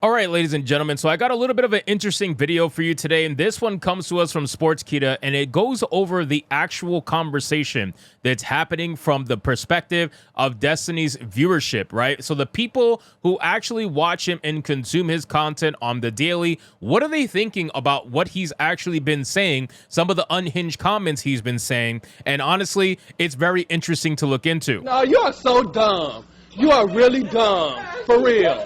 All right, ladies and gentlemen, so I got a little bit of an interesting video for you today, and this one comes to us from Sportskeeda, and it goes over the actual conversation that's happening from the perspective of Destiny's viewership, right? So the people who actually watch him and consume his content on the daily, what are they thinking about what he's actually been saying, some of the unhinged comments he's been saying, and honestly, it's very interesting to look into. No, you are so dumb. You are really dumb, for real.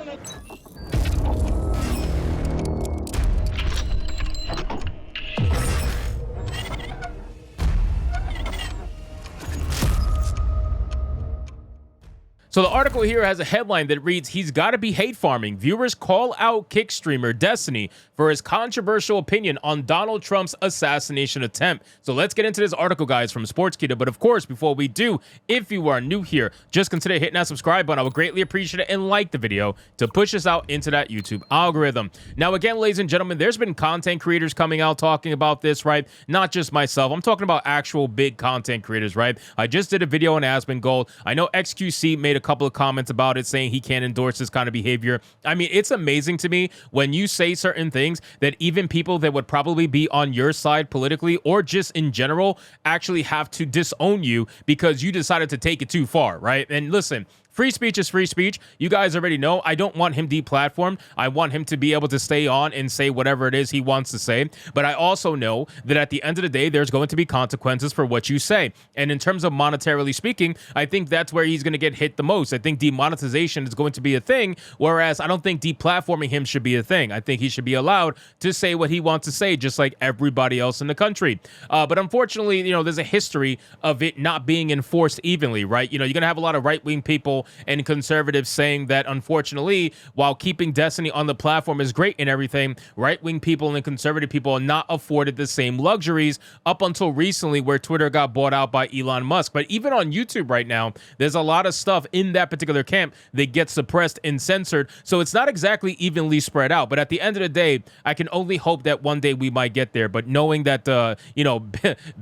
So the article here has a headline that reads, "He's got to be hate farming. Viewers call out kick streamer Destiny for his controversial opinion on Donald Trump's assassination attempt." So let's get into this article, guys, from Sportskeeda. But of course, before we do, if you are new here, just consider hitting that subscribe button. I would greatly appreciate it, and like the video to push us out into that YouTube algorithm. Now, again, ladies and gentlemen, there's been content creators coming out talking about this, right? Not just myself. I'm talking about actual big content creators, right? I just did a video on Asmongold. I know XQC made a couple of comments about it saying he can't endorse this kind of behavior. I mean, it's amazing to me when you say certain things that even people that would probably be on your side politically or just in general actually have to disown you because you decided to take it too far, right? And listen, free speech is free speech. You guys already know I don't want him deplatformed. I want him to be able to stay on and say whatever it is he wants to say. But I also know that at the end of the day, there's going to be consequences for what you say. And in terms of monetarily speaking, I think that's where he's going to get hit the most. I think demonetization is going to be a thing, whereas I don't think deplatforming him should be a thing. I think he should be allowed to say what he wants to say, just like everybody else in the country. But unfortunately, there's a history of it not being enforced evenly, right? You're going to have a lot of right-wing people and conservatives saying that, unfortunately, while keeping Destiny on the platform is great and everything, right-wing people and conservative people are not afforded the same luxuries up until recently, where Twitter got bought out by Elon Musk. But even on YouTube right now, there's a lot of stuff in that particular camp that gets suppressed and censored. So it's not exactly evenly spread out. But at the end of the day, I can only hope that one day we might get there. But knowing that,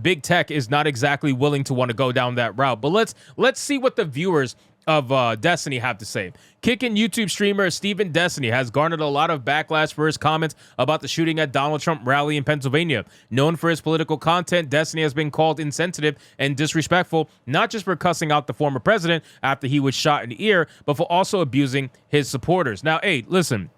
big tech is not exactly willing to want to go down that route. But let's see what the viewers of Destiny have to say. Kicking YouTube streamer Stephen Destiny has garnered a lot of backlash for his comments about the shooting at Donald Trump rally in Pennsylvania. Known for his political content, Destiny has been called insensitive and disrespectful, not just for cussing out the former president after he was shot in the ear, but for also abusing his supporters. Now, hey, listen,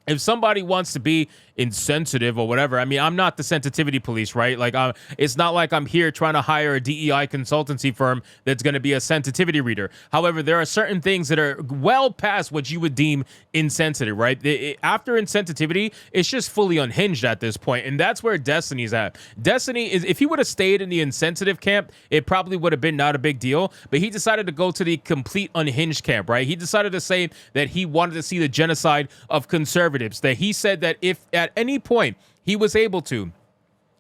if somebody wants to be insensitive or whatever, I mean, I'm not the sensitivity police, right? Like, it's not like I'm here trying to hire a DEI consultancy firm that's going to be a sensitivity reader. However, there are certain things that are well past what you would deem insensitive, right? After insensitivity, it's just fully unhinged at this point, and that's where Destiny's at. Destiny is, if he would have stayed in the insensitive camp, it probably would have been not a big deal, but he decided to go to the complete unhinged camp, right? He decided to say that he wanted to see the genocide of conservatives, that he said that if at any point he was able to,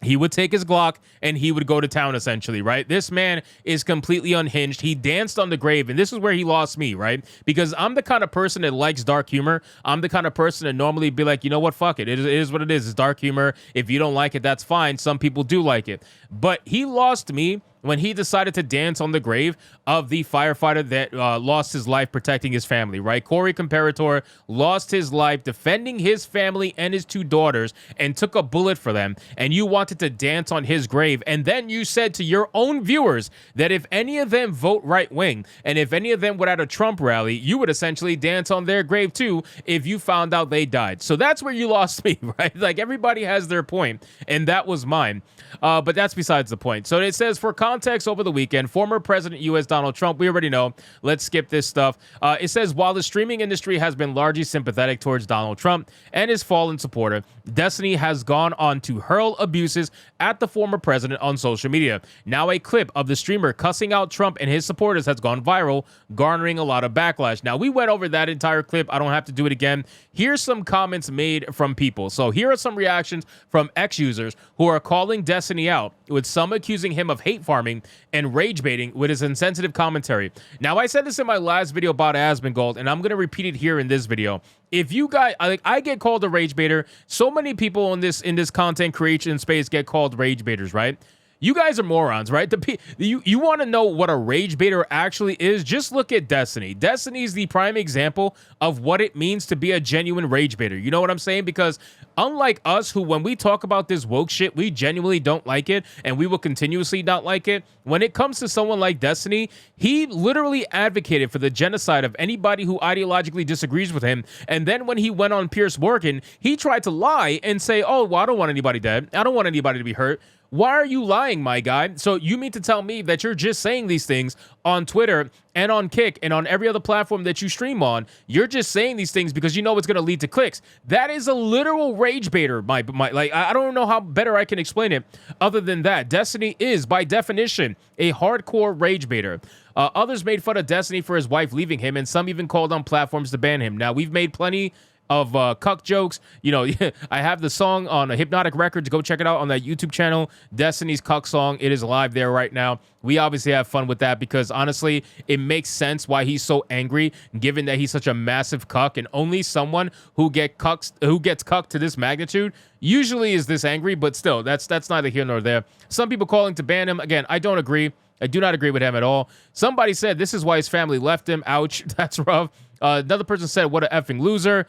he would take his Glock and he would go to town, essentially, right? This man is completely unhinged. He danced on the grave, and this is where he lost me, right? Because I'm the kind of person that likes dark humor. I'm the kind of person that normally be like, you know what, fuck it. It is what it is. It's dark humor. If you don't like it, that's fine. Some people do like it. But he lost me when he decided to dance on the grave of the firefighter that lost his life protecting his family, right? Corey Comparator lost his life defending his family and his two daughters and took a bullet for them, and you wanted to dance on his grave, and then you said to your own viewers that if any of them vote right-wing and if any of them were at a Trump rally, you would essentially dance on their grave too if you found out they died. So that's where you lost me, right? Like, everybody has their point, and that was mine. But that's besides the point. So it says, for context, over the weekend, former President U.S. Donald Trump, we already know, let's skip this stuff. It says, while the streaming industry has been largely sympathetic towards Donald Trump and his fallen supporter, Destiny has gone on to hurl abuses at the former president on social media. Now a clip of the streamer cussing out Trump and his supporters has gone viral, garnering a lot of backlash. Now, we went over that entire clip. I don't have to do it again. Here's some comments made from people. So here are some reactions from ex-users who are calling Destiny out, with some accusing him of hate farming and rage baiting with his insensitive commentary. Now, I said this in my last video about Asmongold, and I'm going to repeat it here in this video. If you guys, I get called a rage baiter. So many people in this content creation space get called rage baiters, right? You guys are morons, right? You want to know what a rage baiter actually is? Just look at Destiny. Destiny is the prime example of what it means to be a genuine rage baiter. You know what I'm saying? Because unlike us, who when we talk about this woke shit, we genuinely don't like it, and we will continuously not like it. When it comes to someone like Destiny, he literally advocated for the genocide of anybody who ideologically disagrees with him. And then when he went on Piers Morgan, he tried to lie and say, oh, well, I don't want anybody dead. I don't want anybody to be hurt. Why are you lying, my guy? So you mean to tell me that you're just saying these things on Twitter and on Kick and on every other platform that you stream on? You're just saying these things because you know it's going to lead to clicks. That is a literal rage baiter. Like, I don't know how better I can explain it other than that. Destiny is, by definition, a hardcore rage baiter. Others made fun of Destiny for his wife leaving him, and some even called on platforms to ban him. Now, we've made plenty of cuck jokes. You know, I have the song on a Hypnotic Records. Go check it out on that YouTube channel, Destiny's Cuck Song. It is live there right now. We obviously have fun with that because honestly, it makes sense why he's so angry, given that he's such a massive cuck, and only someone who gets cucked to this magnitude usually is this angry. But still, that's neither here nor there. Some people calling to ban him. Again, I don't agree. I do not agree with him at all. Somebody said this is why his family left him. Ouch, that's rough. Another person said, what a effing loser.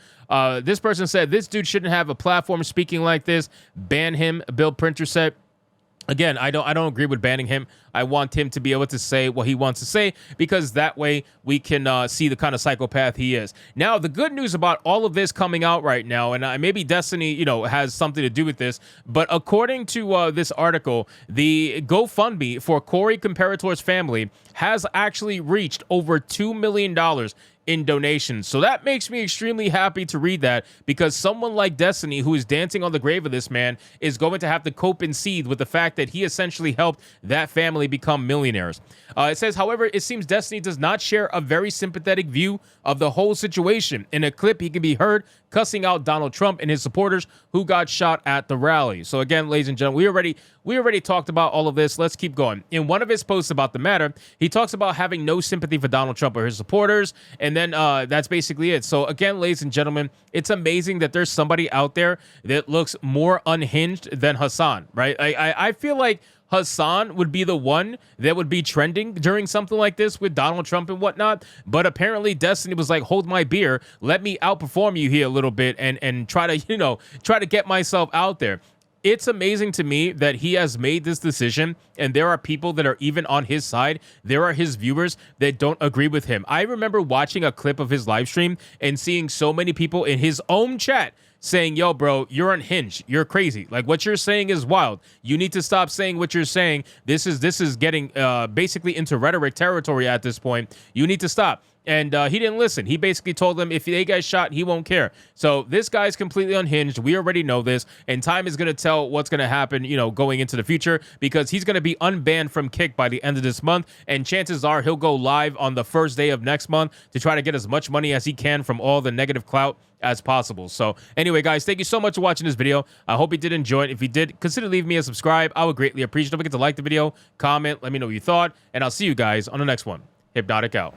This person said, this dude shouldn't have a platform speaking like this. Ban him. Bill Printer said, again, I don't agree with banning him. I want him to be able to say what he wants to say because that way we can see the kind of psychopath he is. Now, the good news about all of this coming out right now, and maybe Destiny, has something to do with this, but according to this article, the GoFundMe for Corey Comparator's family has actually reached over $2 million in donations. So that makes me extremely happy to read that because someone like Destiny, who is dancing on the grave of this man, is going to have to cope and seethe with the fact that he essentially helped that family become millionaires. It says, however, it seems Destiny does not share a very sympathetic view of the whole situation. In a clip, he can be heard cussing out Donald Trump and his supporters who got shot at the rally. So again, ladies and gentlemen, we already talked about all of this. Let's keep going. In one of his posts about the matter, he talks about having no sympathy for Donald Trump or his supporters, and then that's basically it. So again, ladies and gentlemen, it's amazing that there's somebody out there that looks more unhinged than Hassan, right? I feel like Hassan would be the one that would be trending during something like this with Donald Trump and whatnot. But apparently Destiny was like, hold my beer. Let me outperform you here a little bit and try to get myself out there. It's amazing to me that he has made this decision, and there are people that are even on his side. There are his viewers that don't agree with him. I remember watching a clip of his live stream and seeing so many people in his own chat saying, yo, bro, you're unhinged. You're crazy. Like, what you're saying is wild. You need to stop saying what you're saying. This is getting basically into rhetoric territory at this point. You need to stop. And he didn't listen. He basically told them if they get shot, he won't care. So this guy's completely unhinged. We already know this. And time is going to tell what's going to happen, going into the future, because he's going to be unbanned from Kick by the end of this month. And chances are he'll go live on the first day of next month to try to get as much money as he can from all the negative clout as possible. So anyway, guys, thank you so much for watching this video. I hope you did enjoy it. If you did, consider leaving me a subscribe. I would greatly appreciate it. Don't forget to like the video, comment, let me know what you thought, and I'll see you guys on the next one. Hypnotic out.